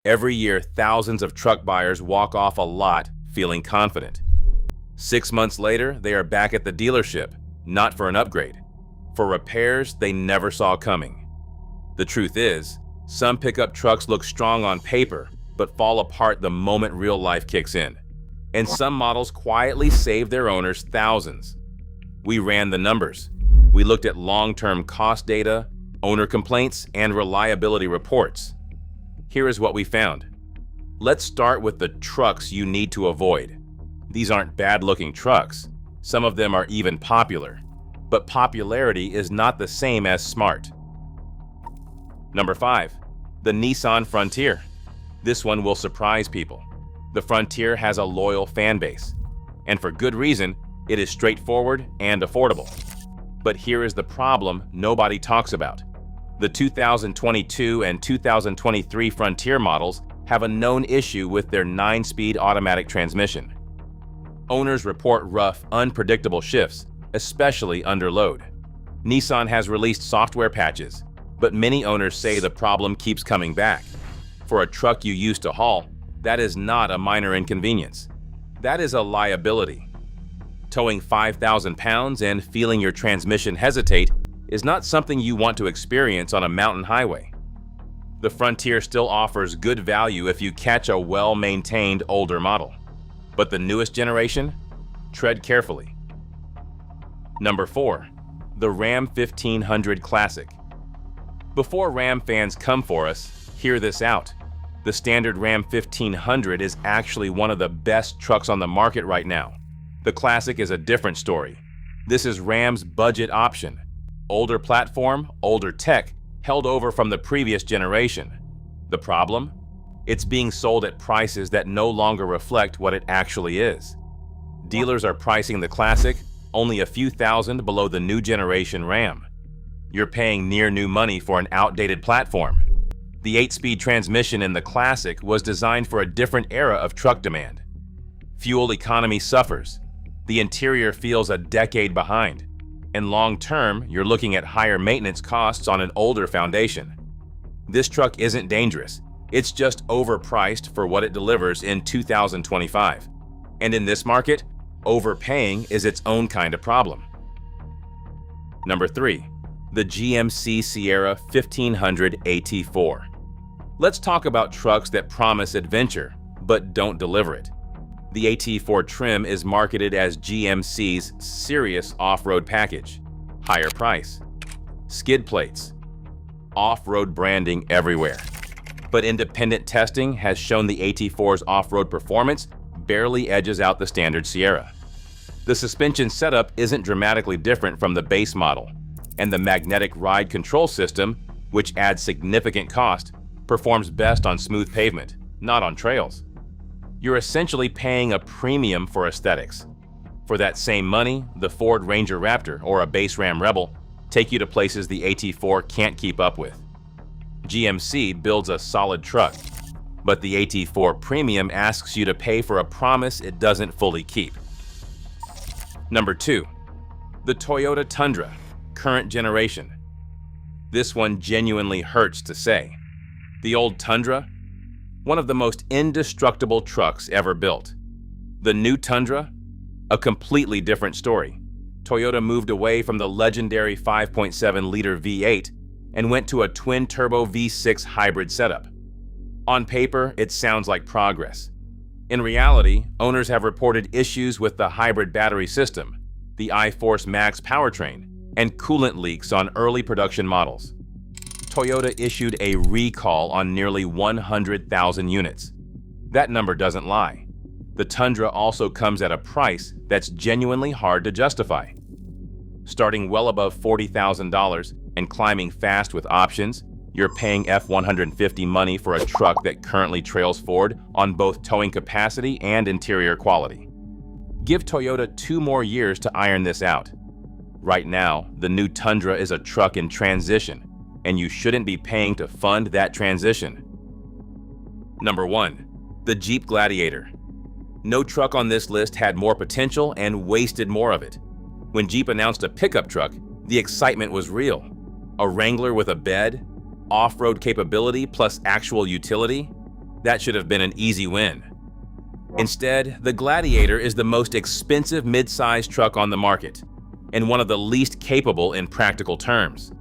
Every year, thousands of truck buyers walk off a lot feeling confident. 6 months later, they are back at the dealership, not for an upgrade, for repairs they never saw coming. The truth is, some pickup trucks look strong on paper, but fall apart the moment real life kicks in. And some models quietly save their owners thousands. We ran the numbers. We looked at long-term cost data, owner complaints, and reliability reports. Here is what we found. Let's start with the trucks you need to avoid. These aren't bad-looking trucks. Some of them are even popular. But popularity is not the same as smart. Number 5. The Nissan Frontier. This one will surprise people. The Frontier has a loyal fan base. And for good reason, it is straightforward and affordable. But here is the problem nobody talks about. The 2022 and 2023 Frontier models have a known issue with their 9-speed automatic transmission. Owners report rough, unpredictable shifts, especially under load. Nissan has released software patches, but many owners say the problem keeps coming back. For a truck you used to haul, that is not a minor inconvenience. That is a liability. Towing 5,000 pounds and feeling your transmission hesitate is not something you want to experience on a mountain highway. The Frontier still offers good value if you catch a well-maintained older model. But the newest generation? Tread carefully. Number 4. The Ram 1500 Classic. Before Ram fans come for us, hear this out. The standard Ram 1500 is actually one of the best trucks on the market right now. The Classic is a different story. This is Ram's budget option. Older platform, older tech, held over from the previous generation. The problem? It's being sold at prices that no longer reflect what it actually is. Dealers are pricing the Classic only a few thousand below the new generation Ram. You're paying near new money for an outdated platform. The 8-speed transmission in the Classic was designed for a different era of truck demand. Fuel economy suffers. The interior feels a decade behind. And long-term, you're looking at higher maintenance costs on an older foundation. This truck isn't dangerous. It's just overpriced for what it delivers in 2025. And in this market, overpaying is its own kind of problem. Number 3. The GMC Sierra 1500 AT4. Let's talk about trucks that promise adventure, but don't deliver it. The AT4 trim is marketed as GMC's serious off-road package. Higher price, skid plates, off-road branding everywhere. But independent testing has shown the AT4's off-road performance barely edges out the standard Sierra. The suspension setup isn't dramatically different from the base model, and the magnetic ride control system, which adds significant cost, performs best on smooth pavement, not on trails. You're essentially paying a premium for aesthetics. For that same money, the Ford Ranger Raptor or a base Ram Rebel take you to places the AT4 can't keep up with. GMC builds a solid truck, but the AT4 Premium asks you to pay for a promise it doesn't fully keep. Number 2. The Toyota Tundra, current generation. This one genuinely hurts to say. The old Tundra? One of the most indestructible trucks ever built. The new Tundra? A completely different story. Toyota moved away from the legendary 5.7-liter V8 and went to a twin-turbo V6 hybrid setup. On paper, it sounds like progress. In reality, owners have reported issues with the hybrid battery system, the iForce Max powertrain, and coolant leaks on early production models. Toyota issued a recall on nearly 100,000 units. That number doesn't lie. The Tundra also comes at a price that's genuinely hard to justify. Starting well above $40,000 and climbing fast with options, you're paying F-150 money for a truck that currently trails Ford on both towing capacity and interior quality. Give Toyota 2 more years to iron this out. Right now, the new Tundra is a truck in transition, and you shouldn't be paying to fund that transition. Number 1. The Jeep Gladiator. No truck on this list had more potential and wasted more of it. When Jeep announced a pickup truck, the excitement was real. A Wrangler with a bed, off-road capability plus actual utility. That should have been an easy win. Instead, the Gladiator is the most expensive mid-size truck on the market, and one of the least capable in practical terms.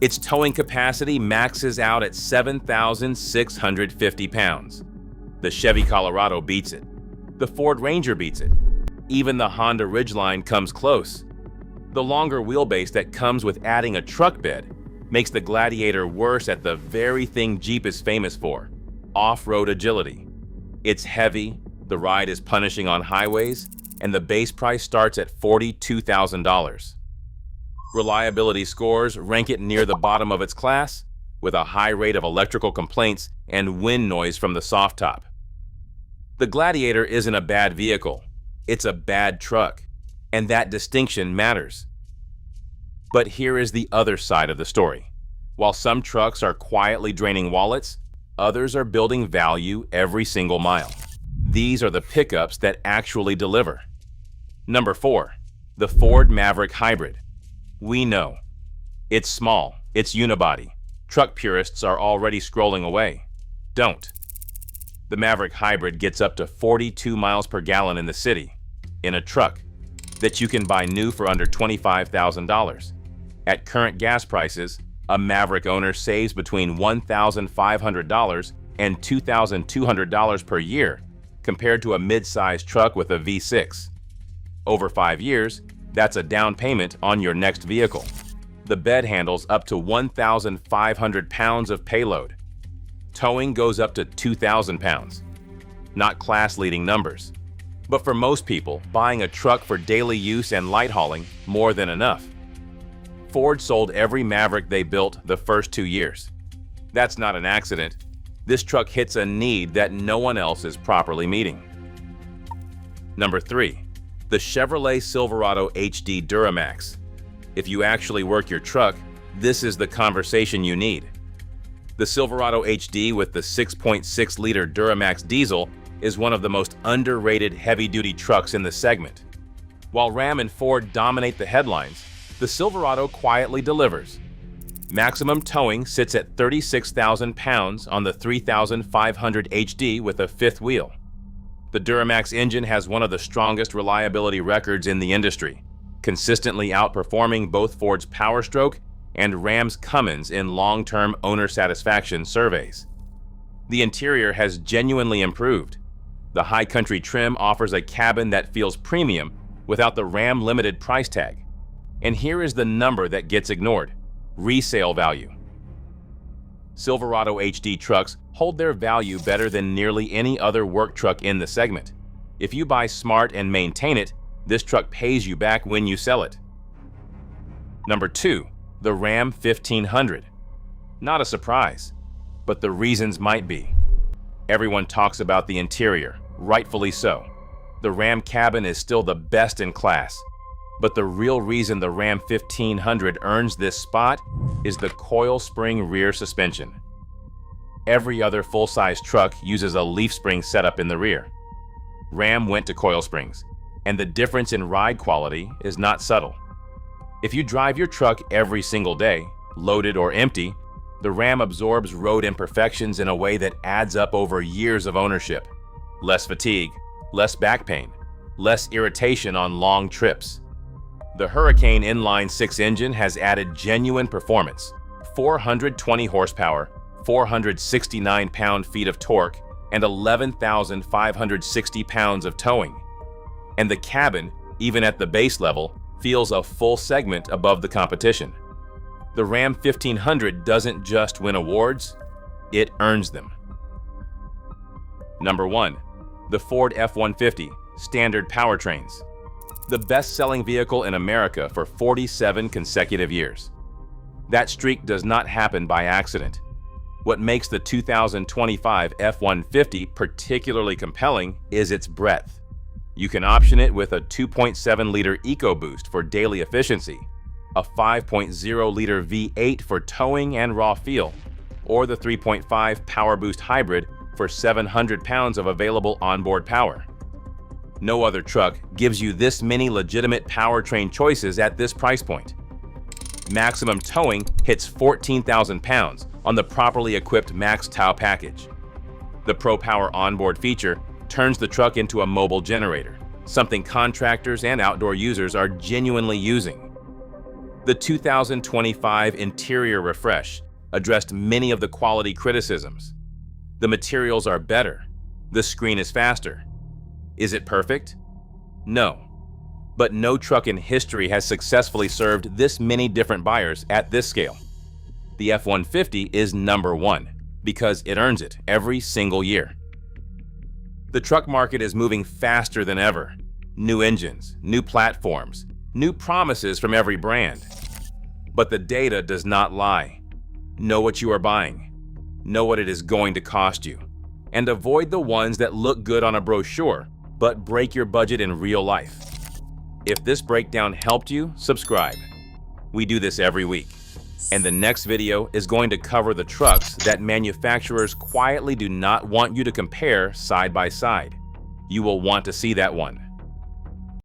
Its towing capacity maxes out at 7,650 pounds. The Chevy Colorado beats it. The Ford Ranger beats it. Even the Honda Ridgeline comes close. The longer wheelbase that comes with adding a truck bed makes the Gladiator worse at the very thing Jeep is famous for: off-road agility. It's heavy, the ride is punishing on highways, and the base price starts at $42,000. Reliability scores rank it near the bottom of its class, with a high rate of electrical complaints and wind noise from the soft top. The Gladiator isn't a bad vehicle, it's a bad truck, and that distinction matters. But here is the other side of the story. While some trucks are quietly draining wallets, others are building value every single mile. These are the pickups that actually deliver. Number 4, the Ford Maverick Hybrid. We know. It's small, it's unibody. Truck purists are already scrolling away. Don't. The Maverick Hybrid gets up to 42 miles per gallon in the city, in a truck that you can buy new for under $25,000. At current gas prices, a Maverick owner saves between $1,500 and $2,200 per year compared to a mid-size truck with a V6. Over 5 years, that's a down payment on your next vehicle. The bed handles up to 1,500 pounds of payload. Towing goes up to 2,000 pounds. Not class-leading numbers. But for most people, buying a truck for daily use and light hauling, more than enough. Ford sold every Maverick they built the first 2 years. That's not an accident. This truck hits a need that no one else is properly meeting. Number 3, the Chevrolet Silverado HD Duramax. If you actually work your truck, this is the conversation you need. The Silverado HD with the 6.6-liter Duramax diesel is one of the most underrated heavy-duty trucks in the segment. While Ram and Ford dominate the headlines, the Silverado quietly delivers. Maximum towing sits at 36,000 pounds on the 3,500 HD with a fifth wheel. The Duramax engine has one of the strongest reliability records in the industry, consistently outperforming both Ford's Power Stroke and Ram's Cummins in long-term owner satisfaction surveys. The interior has genuinely improved. The high country trim offers a cabin that feels premium without the Ram limited price tag. And here is the number that gets ignored: resale value. Silverado HD trucks hold their value better than nearly any other work truck in the segment. If you buy smart and maintain it, this truck pays you back when you sell it. Number 2, the Ram 1500. Not a surprise, but the reasons might be. Everyone talks about the interior, rightfully so. The Ram cabin is still the best in class. But the real reason the Ram 1500 earns this spot is the coil spring rear suspension. Every other full-size truck uses a leaf spring setup in the rear. Ram went to coil springs, and the difference in ride quality is not subtle. If you drive your truck every single day, loaded or empty, the Ram absorbs road imperfections in a way that adds up over years of ownership. Less fatigue, less back pain, less irritation on long trips. The Hurricane inline-6 engine has added genuine performance: 420 horsepower, 469 pound-feet of torque, and 11,560 pounds of towing. And the cabin, even at the base level, feels a full segment above the competition. The Ram 1500 doesn't just win awards, it earns them. Number 1, the Ford F-150 Standard Powertrains. The best-selling vehicle in America for 47 consecutive years. That streak does not happen by accident. What makes the 2025 F-150 particularly compelling is its breadth. You can option it with a 2.7-liter EcoBoost for daily efficiency, a 5.0-liter V8 for towing and raw feel, or the 3.5 PowerBoost Hybrid for 700 pounds of available onboard power. No other truck gives you this many legitimate powertrain choices at this price point. Maximum towing hits 14,000 pounds on the properly equipped Max Tow package. The ProPower onboard feature turns the truck into a mobile generator, something contractors and outdoor users are genuinely using. The 2025 interior refresh addressed many of the quality criticisms. The materials are better. The screen is faster. Is it perfect? No. But no truck in history has successfully served this many different buyers at this scale. The F-150 is number one because it earns it every single year. The truck market is moving faster than ever. New engines, new platforms, new promises from every brand. But the data does not lie. Know what you are buying. Know what it is going to cost you. And avoid the ones that look good on a brochure, but break your budget in real life. If this breakdown helped you, subscribe. We do this every week. And the next video is going to cover the trucks that manufacturers quietly do not want you to compare side by side. You will want to see that one.